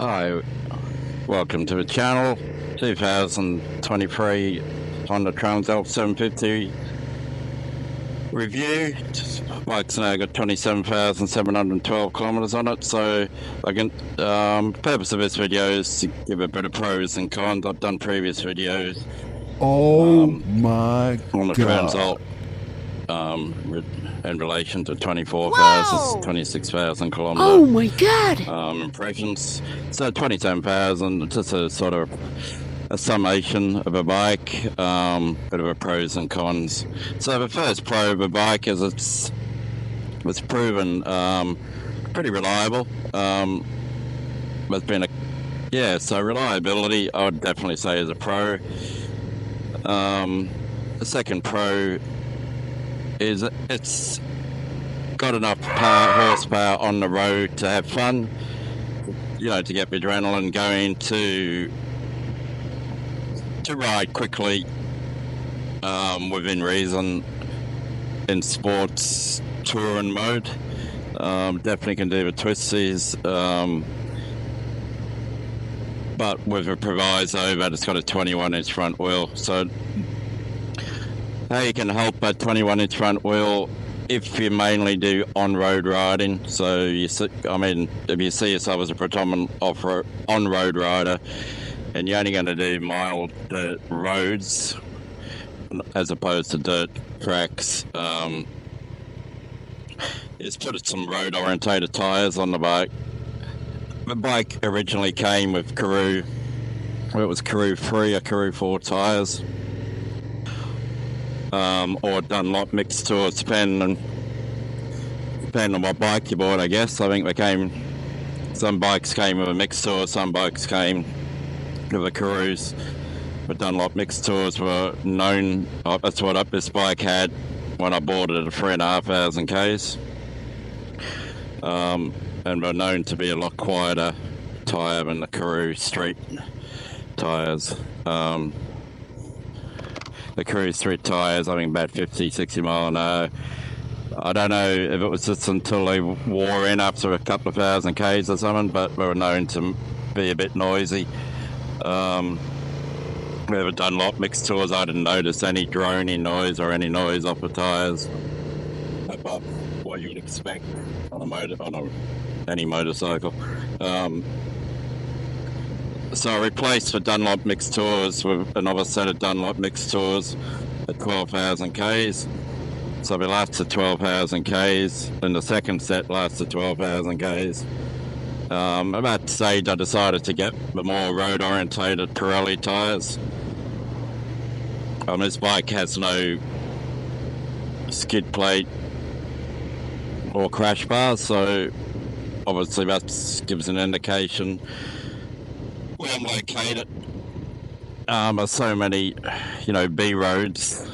Hi, welcome to the channel. 2023 Honda Transalp 750 review. Bike's now got 27,712 kilometers on it, so I can purpose of this video is to give a bit of pros and cons. I've done previous videos my on the God. Transalp in relation to 24,000, 26,000 kilometer Oh my God. impressions. So 27,000, just a sort of a summation of a bike, bit of a pros and cons. So the first pro of a bike is it's proven pretty reliable. There's been so reliability I would definitely say is a pro. The second pro is it's got enough horsepower on the road to have fun, to get the adrenaline going, to ride quickly within reason in sports touring mode. Definitely can do the twisties, but with a proviso that it's got a 21-inch front wheel. So how you can help that 21-inch front wheel if you mainly do on-road riding. So if you see yourself as a predominant on-road rider and you're only going to do mild dirt roads as opposed to dirt tracks, is put some road-orientated tyres on the bike. The bike originally came with Karoo, it was Karoo 3 or Karoo 4 tyres, or Dunlop mixed tours, depending on what bike you bought, I guess. I think some bikes came with a mixed tour, some bikes came with a Karoos. But Dunlop mixed tours were known, that's what this bike had when I bought it at 3,500 Ks. And were known to be a lot quieter tyre than the Karoo street tyres. The Karoo street tyres, I think about 50, 60 mile an hour. I don't know if it was just until they wore in after a couple of thousand Ks or something, but they were known to be a bit noisy. With the Dunlop mixed tours, I didn't notice any droning noise or any noise off the tyres above what you'd expect on any motorcycle. So I replaced the Dunlop mixed tours with another set of Dunlop mixed tours at 12,000 Ks. So they lasted 12,000 Ks, and the second set lasted 12,000 Ks. At that stage, I decided to get the more road-orientated Pirelli tyres. This bike has no skid plate or crash bars, so obviously that gives an indication where I'm located. There's so many, B roads,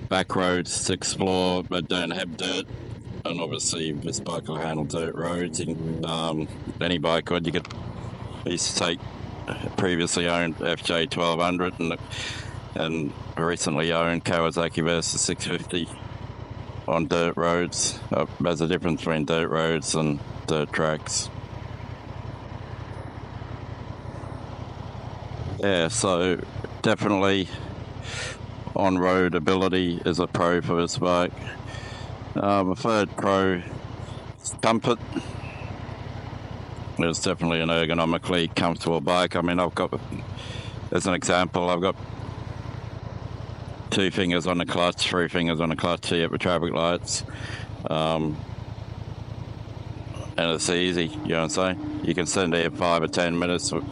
back roads to explore that don't have dirt, and obviously this bike will handle dirt roads. Any bike would. I used to take previously owned FJ 1200 and recently owned Kawasaki Versa 650 on dirt roads. There's a difference between dirt roads and dirt tracks. Yeah, so definitely on-road ability is a pro for this bike. The third pro is comfort. It's definitely an ergonomically comfortable bike. As an example, I've got 2 fingers on the clutch, 3 fingers on the clutch here at the traffic lights. And it's easy, you know what I'm saying? You can sit there 5 or 10 minutes with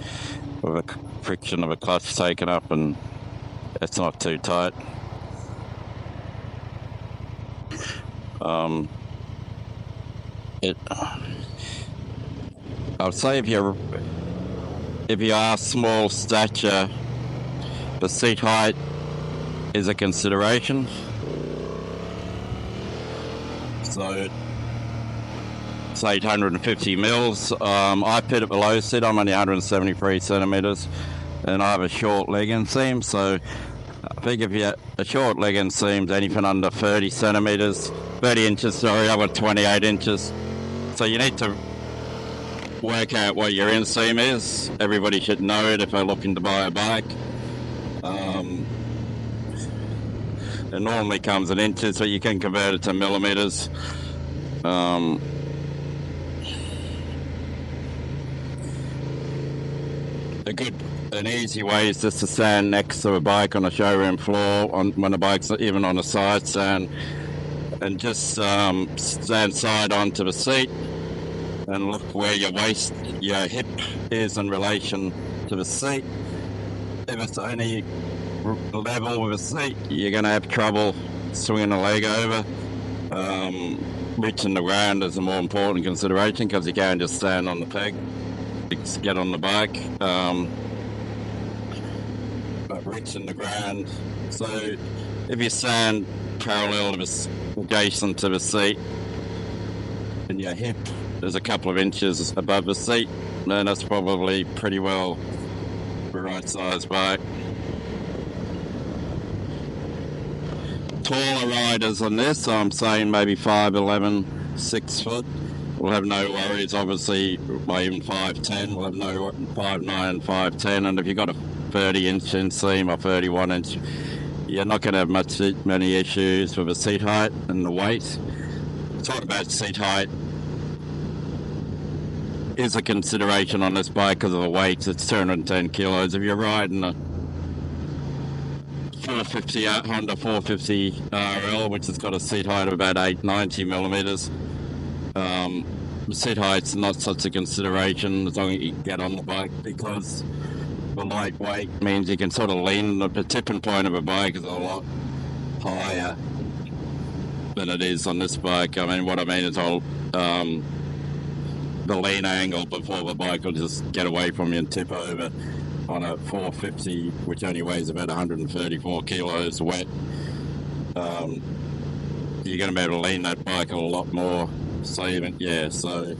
a friction of a clutch taken up, and it's not too tight. I'd say if you are small stature, the seat height is a consideration. So it's 850 mils. I fit at the low seat. I'm only 173 centimeters, and I have a short leg inseam. So I think if you a short leg inseam's anything under 30 centimeters, 30 inches. Sorry, I've got 28 inches. So you need to work out what your inseam is. Everybody should know it if they're looking to buy a bike. It normally comes in inches, so you can convert it to millimeters. An easy way is just to stand next to a bike on a showroom floor, when the bike's even on a side stand, and just stand side onto the seat and look where your hip is in relation to the seat. If it's only level with the seat, you're going to have trouble swinging the leg over. Reaching the ground is a more important consideration because you can't just stand on the peg to get on the bike. But reaching the ground, so if you stand parallel to adjacent to the seat and your hip is a couple of inches above the seat, then that's probably pretty well the right size bike. Taller riders on this, I'm saying maybe 5'11", 6 foot, will have no worries. Obviously, even 5'10", will have no 5'9", 5'10", and if you've got a 30-inch inseam or 31-inch, you're not going to have many issues with the seat height and the weight. Talking about seat height is a consideration on this bike because of the weight. It's 210 kilos. If you're riding a 450 Honda 450 RL, which has got a seat height of about 890 millimeters, the seat height's not such a consideration as long as you can get on the bike, because the lightweight means you can sort of lean. The tipping point of a bike is a lot higher than it is on this bike. I mean, what I mean is the lean angle before the bike will just get away from you and tip over. On a 450, which only weighs about 134 kilos wet, you're going to be able to lean that bike a lot more. So even the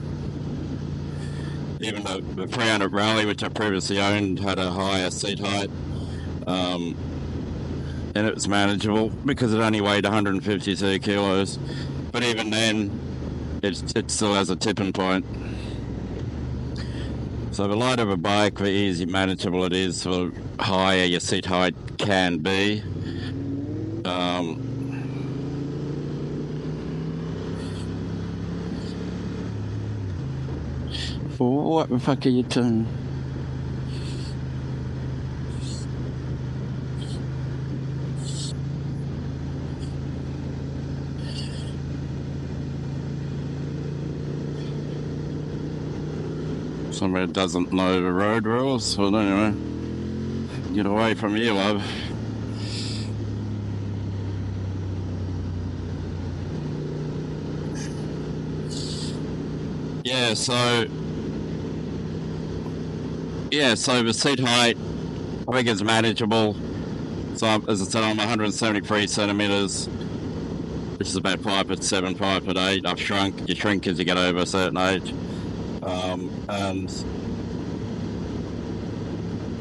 300 Rally, which I previously owned, had a higher seat height, and it was manageable because it only weighed 152 kilos. But even then, it still has a tipping point. So the lighter of a bike, the easy manageable it is, the higher your seat height can be. What the fuck are you doing? Somebody doesn't know the road rules. Well, anyway, get away from you, love. So the seat height, I think, is manageable. So, as I said, I'm 173 centimeters, which is about 5'7", 5'8". I've shrunk. You shrink as you get over a certain age. And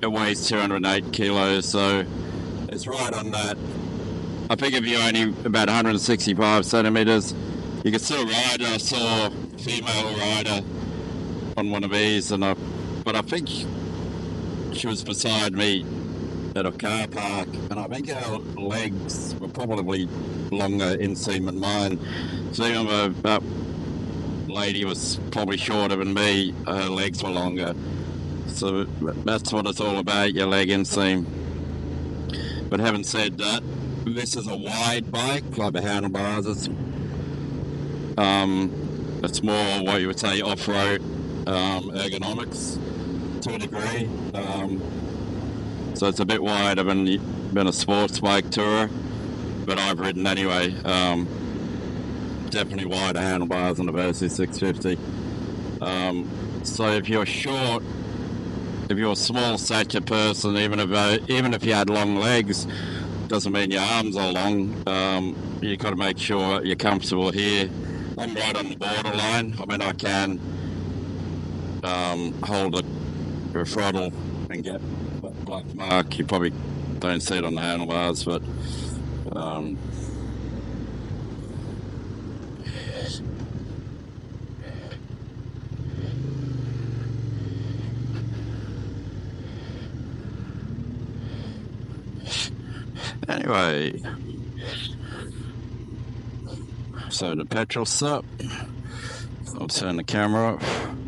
it weighs 208 kilos, so it's right on that. I think if you're only about 165 centimeters, you can still ride. I saw a female rider on one of these, but I think she was beside me at a car park, and I think her legs were probably longer inseam than mine. So even though that lady was probably shorter than me, her legs were longer. So that's what it's all about, your leg inseam. But having said that, this is a wide bike, like the handlebars. It's more what you would say off-road ergonomics to a degree. So it's a bit wider than a sports bike tourer, but I've ridden anyway. Definitely wider handlebars on the Versys 650. So if you're short, if you're a small stature person, even if you had long legs, doesn't mean your arms are long. You've got to make sure you're comfortable here. I'm right on the borderline. I mean, I can hold the throttle and get a black mark. You probably don't see it on the handlebars, but Anyway, so the petrol's up. I'll turn the camera off.